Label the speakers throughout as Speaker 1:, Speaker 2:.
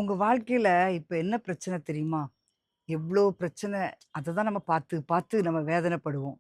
Speaker 1: உங்க வாழ்க்கையில இப்ப என்ன பிரச்சனை தெரியுமா? எவ்ளோ பிரச்சனை. அததான் நம்ம பார்த்து, பார்த்து நம்ம வேதனைப்படுவோம்.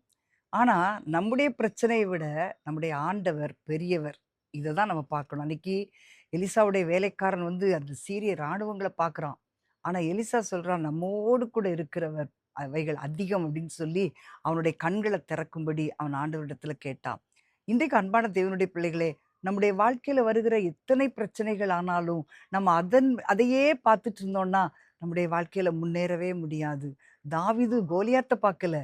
Speaker 1: ஆனா, நம்முடைய பிரச்சனைய விட நம்முடைய ஆண்டவர் பெரியவர். இத தான் நம்ம பார்க்கணும். அன்னைக்கு எலிசாவுடைய வேலைக்காரன் வந்து அந்த சீரிய ராணுவங்கள பார்க்குறான். ஆனா, எலிசா சொல்றான், "நம்மோடு கூட இருக்கிறவர் அவைகள் அதிகம்" அப்படின்னு சொல்லி அவனுடைய கண்கள திறக்கும்படி அவன் ஆண்டவரிடத்துல கேட்டான். இன்றைக்கு அன்பான தேவனுடைய பிள்ளைகளே, நம்முடைய வாழ்க்கையில வருகிற எத்தனை பிரச்சனைகள் ஆனாலும், நம்ம அதையே பார்த்துட்டு இருந்தோம்னா, நம்முடைய வாழ்க்கையில முன்னேறவே முடியாது. தாவீது கோலியாத்த பார்க்கல.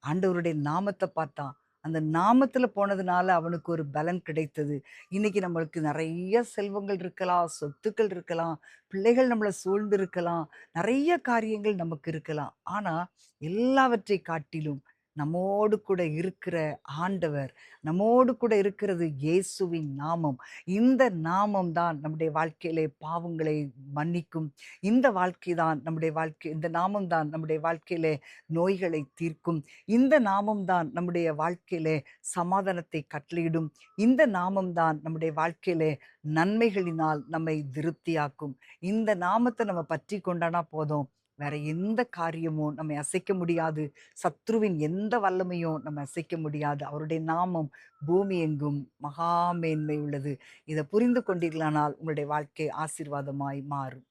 Speaker 1: ஆண்டவருடைய நாமத்த பார்த்தான். அந்த நாமத்துல போனதுனால அவனுக்கு ஒரு பலன் கிடைத்தது. இன்னைக்கு நம்மளுக்கு நெறைய செல்வங்கள் இருக்கலாம், சொத்துக்கள் இருக்கலாம், பிள்ளைகள் நம்மள சூழ்ந்து இருக்கலாம், நெறைய காரியங்கள் நமக்கு இருக்கலாம். ஆனா, எல்லாவற்றை காட்டிலும் நம்மோடு கூட இருக்கிற ஆண்டவர், நம்மோடு கூட இருக்கிறது இயேசுவின் நாமம். இந்த நாமம் தான் நம்முடைய வாழ்க்கையிலே பாவங்களை மன்னிக்கும். இந்த நாமம் தான் நம்முடைய வாழ்க்கையிலே நோய்களை தீர்க்கும். இந்த நாமம் தான் நம்முடைய வாழ்க்கையிலே சமாதானத்தை கட்டளையிடும். இந்த நாமம் தான் நம்முடைய வாழ்க்கையிலே நன்மைகளினால் நம்மை திருப்தியாக்கும். இந்த நாமத்த நம்ம பற்றிக் கொண்டோனா போதும். வேற எந்த காரியமும் நம்மை அசைக்க முடியாது. சத்ருவின் எந்த வல்லமையும் நம்ம அசைக்க முடியாது. அவருடைய நாமம் பூமி எங்கும் மகா மேன்மை உள்ளது. இத புரிந்து கொண்டீர்களானால் உங்களுடைய வாழ்க்கை ஆசீர்வாதமாய் மாறும்.